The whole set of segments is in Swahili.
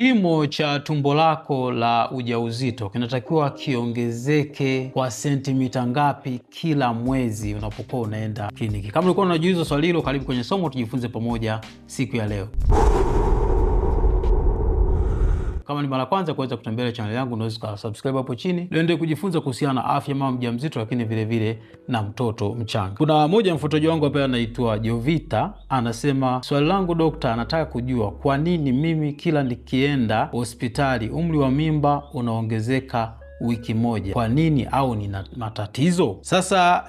Kimo cha tumbo lako la ujauzito kinatakiwa kiongezeke kwa sentimita ngapi kila mwezi unapokuwa unaenda kliniki? Kama ulikuwa unajiuliza swali hilo, karibu kwenye somo tujifunze pamoja siku ya leo. Kama ni mara kwanza kuweza kutembelea channel yangu, unaweza subscribe hapo chini uende kujifunza kuhusiana na afya mama mjamzito, lakini vile vile na mtoto mchanga. Kuna mmoja mfuataji wangu hapa anaitwa Jovita, anasema swali langu dokta, anataka kujua kwa nini mimi kila nikienda hospitali umri wa mimba unaongezeka wiki moja. Kwa nini, au ni matatizo? Sasa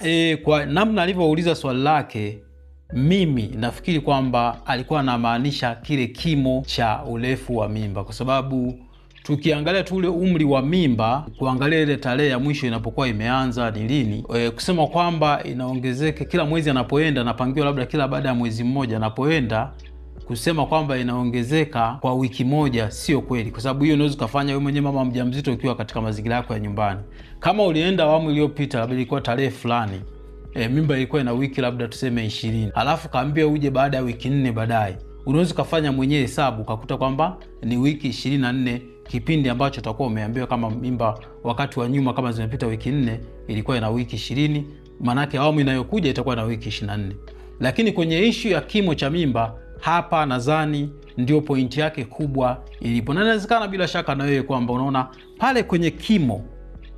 kwa namna alivyouliza swali lake, mimi nafikiri kwamba alikuwa anamaanisha kile kimo cha urefu wa mimba, kwa sababu tukiangalia tu ule umri wa mimba, kuangalia ile tarehe ya mwisho inapokuwa imeanza ni lini, kusema kwamba inaongezeka kila mwezi anapoenda, napangiwa labda kila baada ya mwezi mmoja anapoenda, kusema kwamba inaongezeka kwa wiki moja sio kweli, kwa sababu hiyo unaweza kufanya wewe mwenyewe mama mjamzito ukiwa katika mazingira yako ya nyumbani. Kama ulienda awamu iliyopita, labda ilikuwa tarehe fulani, mimba ilikuwa ina wiki labda tuseme 20, alafu kaambia uje baada ya wiki 4 baadaye, unaweza kufanya mwenyewe hesabu ukakuta kwamba ni wiki 24 kipindi ambacho utakuwa umeambiwa. Kama mimba wakati wa nyuma kama zimepita wiki 4 ilikuwa ina wiki 20, maana yake awamu inayokuja itakuwa na wiki 24. Lakini kwenye issue ya kimo cha mimba, hapa nadhani ndio pointi yake kubwa ilipo, na inawezekana bila shaka na wewe kwamba unaona pale kwenye kimo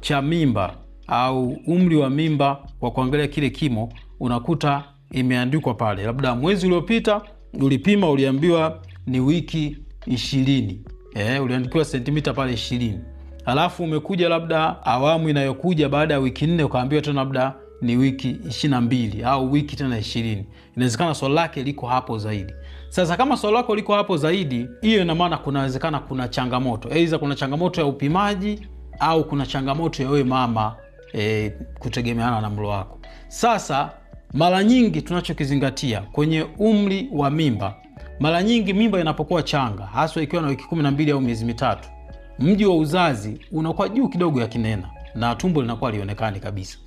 cha mimba au umri wa mimba, kwa kuangalia kile kimo unakuta imeandikwa pale, labda mwezi uliopita ulipima uliambiwa ni wiki 20, uliandikiwa sentimita pale 20, alafu umekuja labda awamu inayokuja baada ya wiki 4 ukaambiwa tena labda ni wiki 22 au wiki tena 20. Inawezekana swali lake liko hapo zaidi. Sasa kama swali lako liko hapo zaidi, hiyo ina maana kunawezekana kuna changamoto, aidha kuna changamoto ya upimaji au kuna changamoto ya wewe mama, kutegemeana na mlo wako. Sasa mara nyingi tunachokizingatia kwenye umri wa mimba, mara nyingi mimba inapokuwa changa, hasa ikiwa na wiki 12 au miezi mitatu, mji wa uzazi unakuwa juu kidogo ya kinena na tumbo linakuwa lionekani kabisa.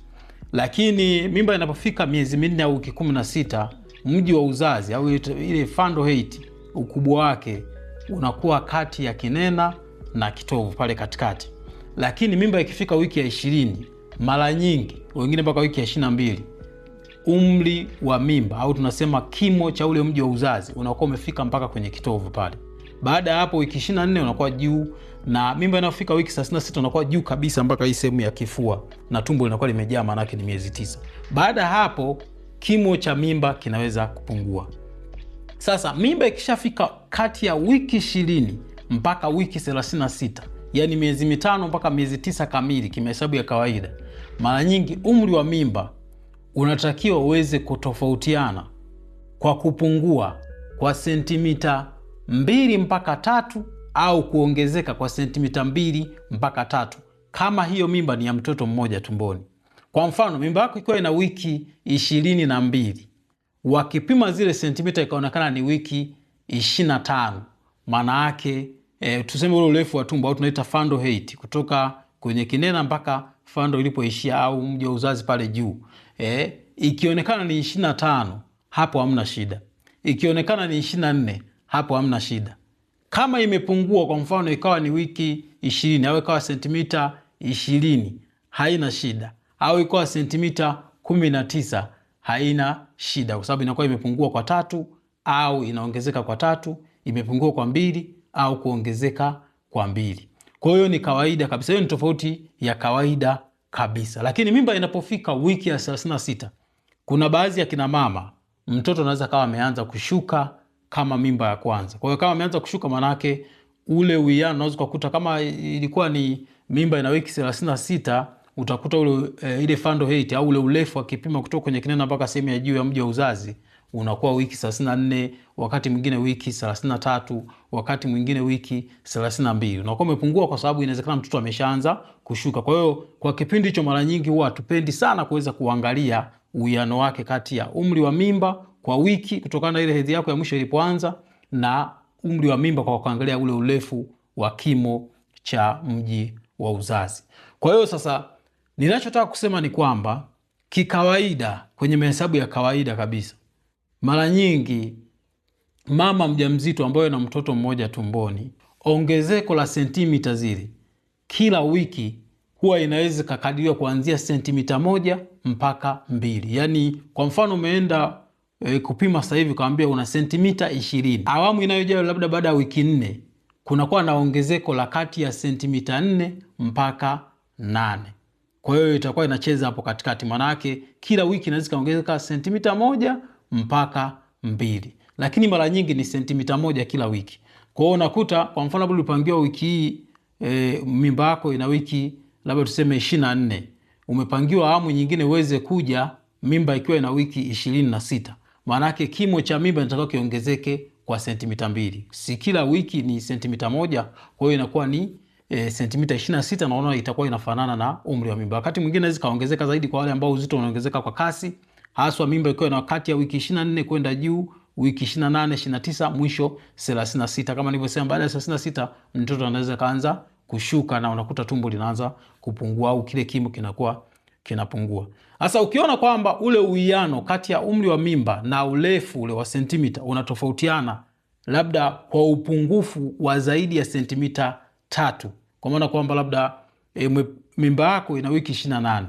Lakini mimba inapofika miezi 4 au wiki 16, mji wa uzazi au ile fundal height, ukubwa wake unakuwa kati ya kinena na kitovu pale katikati. Lakini mimba ikifika wiki ya 20, mara nyingi wengine mpaka wiki ya 22, umri wa mimba au tunasema kimo cha ule mji wa uzazi unakuwa umefika mpaka kwenye kitovu pale. Baada ya hapo wiki 24 unakuwa juu, na mimba inafika wiki 36 unakuwa juu kabisa mpaka hii sehemu ya kifua, na tumbo linakuwa limejaa, maana yake ni miezi 9. Baada ya hapo kimo cha mimba kinaweza kupungua. Sasa mimba ikishafika kati ya wiki 20 mpaka wiki 36, yani miezi 5 mpaka miezi 9 kamili kimahesabu ya kawaida, mara nyingi umri wa mimba unatakiwa uweze kutofautiana kwa kupungua kwa sentimita 2 mpaka 3 au kuongezeka kwa sentimita 2 mpaka 3 kama hiyo mimba ni ya mtoto mmoja tumboni. Kwa mfano mimba yako ikiwa ina wiki 22, wakipima zile sentimita ikaonekana ni wiki 25, maana yake tuseme ule urefu wa tumbo au tunaita fundal height, kutoka kwenye kinena mpaka fundal ilipoishia au mji wa uzazi pale juu, ikionekana ni 25, hapo hamna shida. Ikionekana ni 24, hapo hamna shida. Kama imepungua, kwa mfano ikawa ni wiki 20 au ikawa sentimita 20, haina shida, au ikawa sentimita 19, haina shida, kwa sababu inakuwa imepungua kwa 3 au inaongezeka kwa 3, imepungua kwa 2 au kuongezeka kwa 2. Kwa hiyo ni kawaida kabisa, hiyo ni tofauti ya kawaida kabisa. Lakini mimba inapofika wiki ya 36, kuna baadhi ya kina mama mtoto anaweza kawa ameanza kushuka kama mimba ya kwanza. Kwa hiyo kama ameanza kushuka, manake ule uwiano unaweza kukuta kama ilikuwa ni mimba ina wiki 36, utakuta ule ile fundal height au ule urefu wa kipimo kutoka kwenye kinena mpaka sehemu ya juu ya mji wa uzazi unakuwa wiki 34, wakati mwingine wiki 33, wakati mwingine wiki 32. Unakuwa umepungua kwa sababu inawezekana mtoto ameshaanza kushuka. Kwa hiyo kwa kipindi hicho mara nyingi huwa hatupendi sana kuweza kuangalia uwiano wake kati ya umri wa mimba kwa wiki, kutokana na ile hedhi yako ya mwisho ilipoanza, na umri wa mimba kwa kuangalia ule urefu wa kimo cha mji wa uzazi. Kwa hiyo sasa ninachotaka kusema ni kwamba kikawaida, kwenye mahesabu ya kawaida kabisa, mara nyingi mama mjamzito ambaye na mtoto mmoja tumboni, ongezeko la sentimita zile kila wiki huwa inaweza kukadiriwa kuanzia sentimita 1 mpaka 2. Yani kwa mfano umeenda kupima sasa hivi kaambia una sentimita 20. Awamu inayojayo labda baada ya wiki 4 kunakuwa na ongezeko la kati ya sentimita 4 mpaka 8. Kwa hiyo itakuwa inacheza hapo katikati. Maana yake kila wiki inaweza kaongezeka sentimita 1 mpaka 2. Lakini mara nyingi ni sentimita 1 kila wiki. Kwa hiyo unakuta kwa mfano labda ulipangiwa wiki hii mimba yako ina wiki labda tuseme 24. Umepangiwa awamu nyingine uweze kuja mimba ikiwa ina wiki 26. Maana yake kimo cha mimba inatakiwa kiongezeke kwa sentimita 2. Si kila wiki ni sentimita 1, kwa hiyo inakuwa ni sentimita 26, naona itakuwa inafanana na umri wa mimba. Wakati mwingine inaweza kaongezeka zaidi kwa wale ambao uzito unaongezeka kwa kasi, haswa mimba ikiwa na wakati ya wiki 24 kwenda juu, wiki 28, 29, mwisho 36. Kama nilivyosema, baada ya 36 mtoto anaweza kaanza kushuka na unakuta tumbo linaanza kupungua au kile kimo kinakuwa kinapungua. Sasa ukiona kwamba ule uwiano kati ya umri wa mimba na urefu ule wa sentimita unatofautiana labda kwa upungufu wa zaidi ya sentimita 3, kwa maana kwamba labda mimba yako ina wiki 28,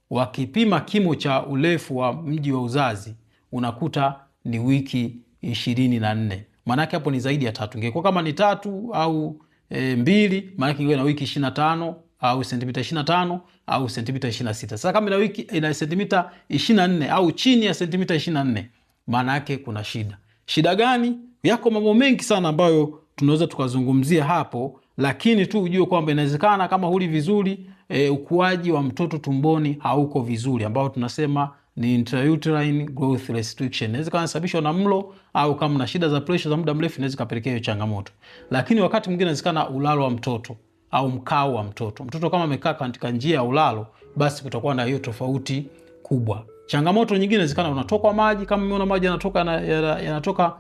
wakipima kimo cha urefu wa mji wa uzazi unakuta ni wiki 24. Maana yake hapo ni zaidi ya 3. Ingekuwa kama ni 3 au 2, maana yake ingekuwa na wiki 25 au sentimita 25 au sentimita 26. Sasa kama ina sentimita 24 au chini ya sentimita 24, maana yake kuna shida. Shida gani? Yako mambo mengi sana ambayo tunaweza tukazungumzia hapo, lakini tu ujue kwamba inawezekana kama huli vizuri, ukuaji wa mtoto tumboni hauko vizuri, ambao tunasema ni intrauterine growth restriction. Inaweza kusababishwa na mlo, au kama na shida za pressure za muda mrefu inaweza kupelekea hiyo changamoto. Lakini wakati mwingine inawezekana ulalo wa mtoto au mkao wa mtoto. Mtoto kama amekaa katika njia ya ulalo, basi kutakuwa na hiyo tofauti kubwa. Changamoto nyingine inawezekana unatokwa maji, kama umeona maji yanatoka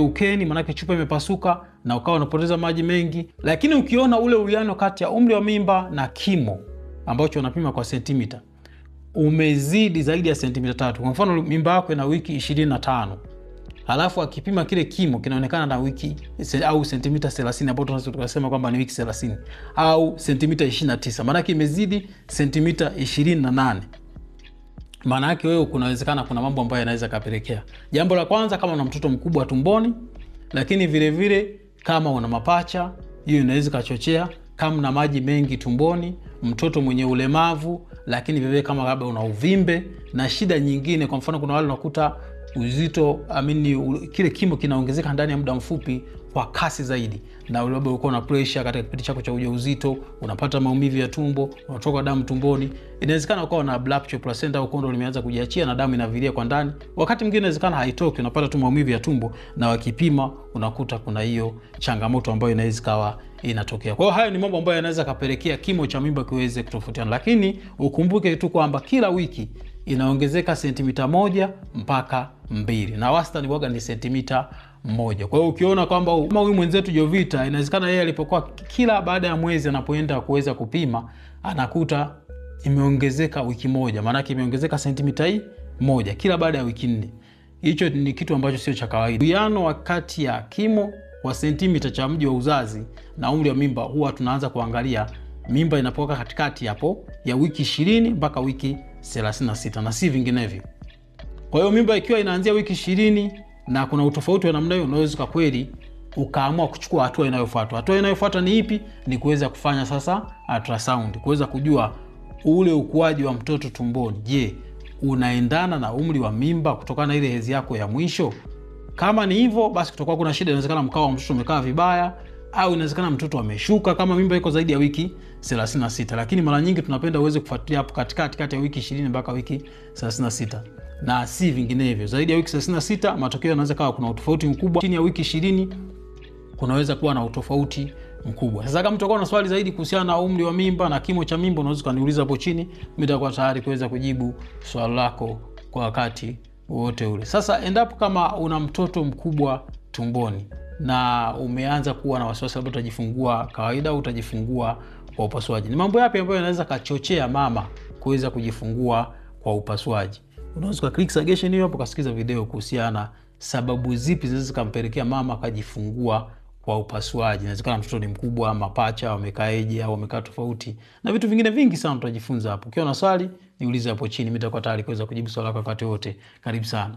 ukeni, maana chupa imepasuka na ukawa unapoteza maji mengi. Lakini ukiona ule uwiano kati ya umri wa mimba na kimo ambacho unapima kwa sentimita umezidi zaidi ya sentimita 3. Kwa mfano mimba yako ina wiki 25, halafu akipima kile kimo kinaonekana na wiki au sentimita 30, ambapo tunaweza tukasema kwamba ni wiki 30 au sentimita 29, maana yake imezidi sentimita 28. Maana yake wewe kunawezekana kuna mambo ambayo yanaweza kapelekea. Jambo la kwanza, kama una mtoto mkubwa tumboni, lakini vile vile kama una mapacha, hiyo inaweza kachochea. Kama una maji mengi tumboni, mtoto mwenye ulemavu, lakini vile kama labda una uvimbe na shida nyingine. Kwa mfano kuna wale unakuta uzito kile kimo kinaongezeka ndani ya muda mfupi kwa kasi zaidi, na labda uko na pressure katika kipindi chako cha ujauzito, unapata maumivu ya tumbo, unatoka damu tumboni. Inawezekana ukawa na abruptio placenta au kondo limeanza kujiachia na damu inavilia kwa ndani. Wakati mwingine inawezekana haitoki, unapata tu maumivu ya tumbo, na wakipima unakuta kuna hiyo changamoto ambayo inaweza kawa inatokea. Kwa hiyo hayo ni mambo ambayo yanaweza kapelekea kimo cha mimba kiweze kutofautiana, lakini ukumbuke tu kwamba kila wiki inaongezeka sentimita 1 mpaka 2, na wastani waga ni sentimita 1. Kwa hiyo ukiona kwamba kama huyu mwenzetu Jovita, inawezekana yeye alipokuwa kila baada ya mwezi anapoenda kuweza kupima anakuta imeongezeka wiki moja, maana yake imeongezeka sentimita 1 kila baada ya wiki 4. Hicho ni kitu ambacho sio cha kawaida. Uwiano wakati ya kimo wa sentimita cha mji wa uzazi na umri wa mimba huwa tunaanza kuangalia mimba inapoka katikati hapo ya wiki 20 mpaka wiki 36 na si vinginevyo. Kwa hiyo mimba ikiwa inaanzia wiki 20 na kuna utofauti wa namna hiyo, unaweza kwa kweli ukaamua kuchukua hatua inayofuata. Hatua inayofuata ni ipi? Ni kuweza kufanya sasa ultrasound, kuweza kujua ule ukuaji wa mtoto tumboni. Je, unaendana na umri wa mimba kutokana na ile hedhi yako ya mwisho? Kama ni hivyo, basi kutakuwa kuna shida. Inawezekana mkao wa mtoto umekaa vibaya, au inawezekana mtoto ameshuka kama mimba iko zaidi ya wiki 36. Lakini mara nyingi tunapenda uweze kufuatilia hapo kati ya wiki 20 mpaka wiki 36, na si vinginevyo. Zaidi ya wiki 36 matokeo yanaweza kawa kuna utofauti mkubwa. Chini ya wiki 20 kunaweza kuwa na utofauti mkubwa. Sasa kama utakuwa na swali zaidi kuhusiana na umri wa mimba na kimo cha mimba, unaweza kuniuliza hapo chini, mimi nitakuwa tayari kuweza kujibu swali lako kwa wakati wote ule. Sasa endapo kama una mtoto mkubwa tumboni na umeanza kuwa na wasiwasi labda utajifungua kawaida au utajifungua kwa upasuaji, ni mambo yapi ambayo yanaweza kachochea mama kuweza kujifungua kwa upasuaji? Unaweza click suggestion hiyo hapo, kasikiza video kuhusiana sababu zipi zinaweza kumpelekea mama kujifungua wa upasuaji. Inawezekana mtoto ni mkubwa, mapacha wamekaeje au wamekaa tofauti, na vitu vingine vingi sana tutajifunza hapo. Ukiwa na swali niulize hapo chini, mimi nitakuwa tayari kuweza kujibu swali lako wakati wote. Karibu sana.